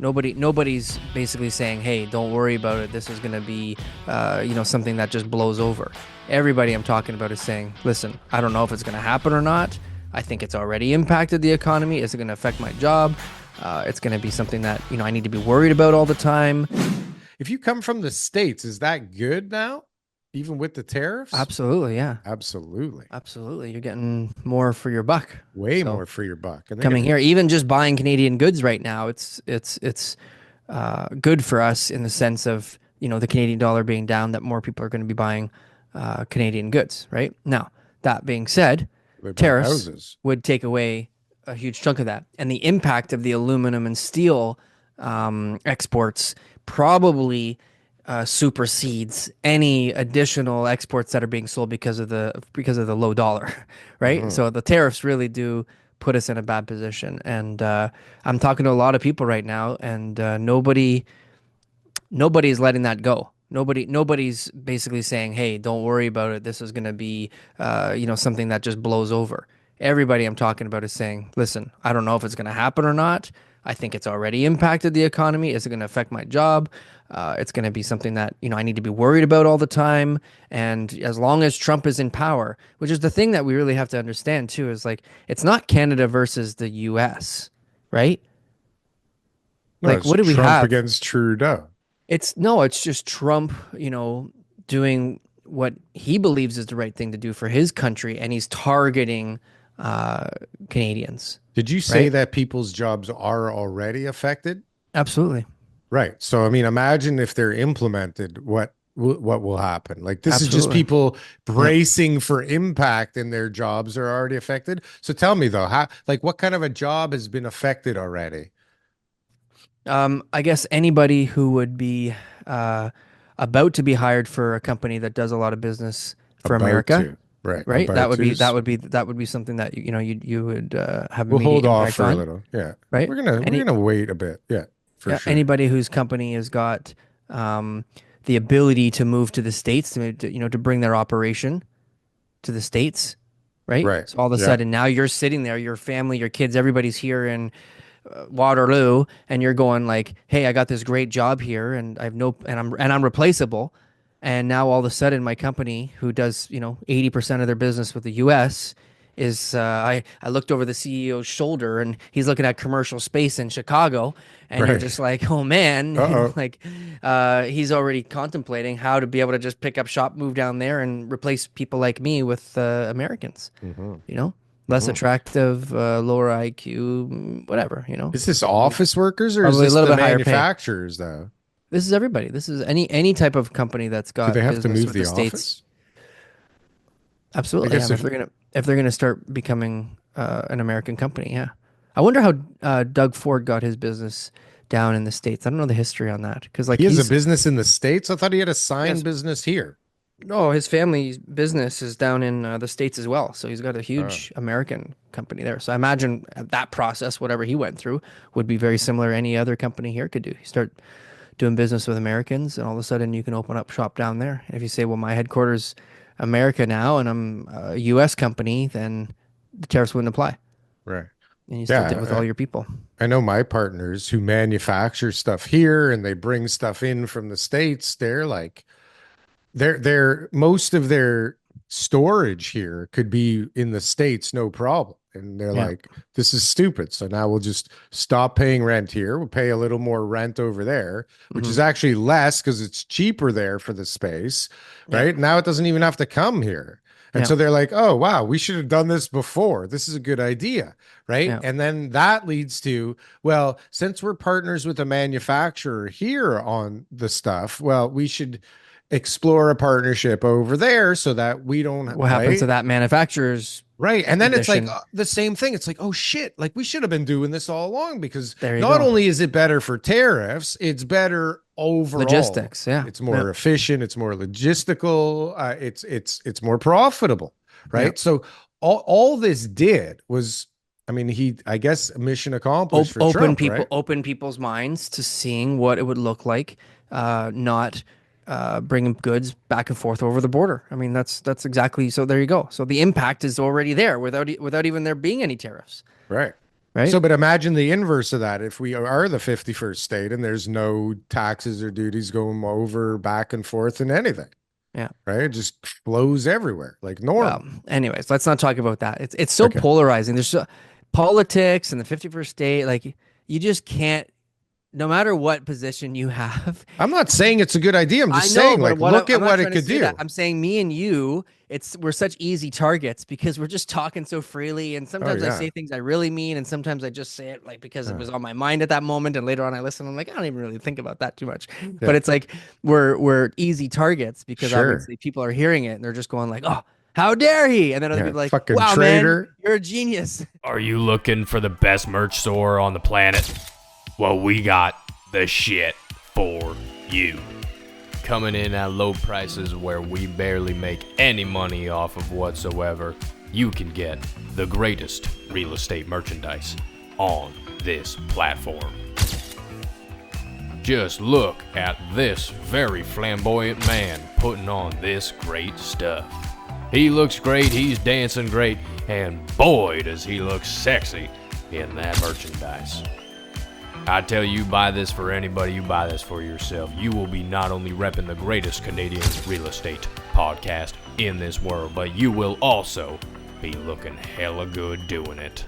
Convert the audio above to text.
Nobody's basically saying, hey, don't worry about it. This is going to be, something that just blows over. Everybody I'm talking about is saying, listen, I don't know if it's going to happen or not. I think it's already impacted the economy. Is it going to affect my job? It's going to be something that, I need to be worried about all the time. If you come from the States, is that good now? Even with the tariffs? Absolutely. Yeah, Absolutely. absolutely. You're getting more for your buck. Way So more for your buck. And they're coming gonna here, even just buying Canadian goods right now, it's good for us in the sense of the Canadian dollar being down, that more people are going to be buying Canadian goods. Right now, that being said, they buy tariffs houses. would take away a huge chunk of that, and the impact of the aluminum and steel exports probably supersedes any additional exports that are being sold because of the low dollar, right? Hmm. So the tariffs really do put us in a bad position, and I'm talking to a lot of people right now, and nobody's letting that go. Nobody's basically saying, "Hey, don't worry about it. This is going to be, something that just blows over." Everybody I'm talking about is saying, "Listen, I don't know if it's going to happen or not. I think it's already impacted the economy. Is it going to affect my job? It's going to be something that I need to be worried about all the time." And as long as Trump is in power, which is the thing that we really have to understand too, is like it's not Canada versus the U.S., right? No, Like, it's what do we Trump have? against Trudeau. It's just Trump, doing what he believes is the right thing to do for his country, and he's targeting uh, Canadians, Did you say right? that people's jobs are already affected? Absolutely, Right. So, I mean, imagine if they're implemented, what will happen? Like, this is just absolutely. people Yep. bracing for impact and their jobs are already affected. So tell me though, what kind of a job has been affected already? I guess anybody who would be uh, about to be hired for a company that does a lot of business for About America, to. Right. right? That About would to. be that would be that would be something that you would have We'll immediate hold off impact for a on, little. Yeah. right? We're Any gonna wait a bit. Yeah, for Yeah, sure. anybody whose company has got um, the ability to move to the states to bring their operation to the states, right? Right. So all of a Yeah. sudden now you're sitting there, your family, your kids, everybody's here in Waterloo, and you're going like, "Hey, I got this great job here, and I've no, and I'm replaceable." And now all of a sudden, my company, who does 80% of their business with the U.S., is I looked over the CEO's shoulder, and he's looking at commercial space in Chicago, and you're Right. just like, "Oh man," Uh-oh. like he's already contemplating how to be able to just pick up shop, move down there, and replace people like me with Americans. Hmm. You know, less Hmm. attractive, lower IQ, whatever, Is this probably office workers or is probably a this little the bit higher pay. manufacturers though? This is everybody. This is any type of company that's Do they got have to business move with the the states. office? I Absolutely, yeah. guess If they're gonna start becoming an American company, yeah. I wonder how Doug Ford got his business down in the states. I don't know the history on that because like he has a business in the States. I thought he had a sign yes, business here. no, his family's business is down in the states as well. So he's got a Oh, huge American company there. So I imagine that process, whatever he went through, would be very similar to any other company here could do. You start doing business with Americans, and all of a sudden you can open up shop down there. And if you say, well, my headquarters America now, and I'm a U.S. company, then the tariffs wouldn't apply, right. and you still deal with Yeah, all your people. I know my partners who manufacture stuff here and they bring stuff in from the States. They're like they're most of their storage here could be in the States, no problem. And they're Yeah. like, this is stupid. So now we'll just stop paying rent here. We'll pay a little more rent over there, which Hmm. is actually less because it's cheaper there for the space, Yeah. right? Now it doesn't even have to come here. And Yeah. so they're like, oh, wow, we should have done this before. This is a good idea, right? Yeah. And then that leads to, well, since we're partners with a manufacturer here on the stuff, well, we should explore a partnership over there so that we don't, What happens to right? that manufacturer's Right. And then it's like position? the same thing. It's like, oh shit, like we should have been doing this all along because There you not go. only is it better for tariffs, it's better overall. Logistics. Yeah. It's Yeah. more efficient, it's more logistical, it's more profitable, Yeah. right? So all this did was I mean, I guess mission accomplished for Trump, right? Open people's minds to seeing what it would look like, not bringing goods back and forth over the border. I mean, that's exactly so. There you go. So the impact is already there without even there being any tariffs. Right. right? So, but imagine the inverse of that. If we are the 51st state and there's no taxes or duties going over back and forth and anything, Yeah. right? It just flows everywhere like Well, normal. anyways, let's not talk about that. It's so Okay. polarizing. There's so, politics and the 51st state, like you just can't, no matter what position you have. I'm not saying it's a good idea. I'm I just know, saying, but like, what look I'm at not what it trying to could say that. do. I'm saying me and you, we're such easy targets because we're just talking so freely. And Oh, sometimes I yeah. say things I really mean, and sometimes I just say it like because it was on my mind at that moment. And later on, I listen. I'm like, I don't even really think about that too much. But Yeah. it's like we're easy targets because Sure. obviously people are hearing it and they're just going like, oh, how dare he? And then other Yeah. people are like, Fucking wow, man, traitor. you're a genius. Are you looking for the best merch store on the planet? Well, we got the shit for you. Coming in at low prices where we barely make any money off of whatsoever, you can get the greatest real estate merchandise on this platform. Just look at this very flamboyant man putting on this great stuff. He looks great, he's dancing great, and boy does he look sexy in that merchandise. I tell you, buy this for anybody, you buy this for yourself. You will be not only repping the greatest Canadian real estate podcast in this world, but you will also be looking hella good doing it.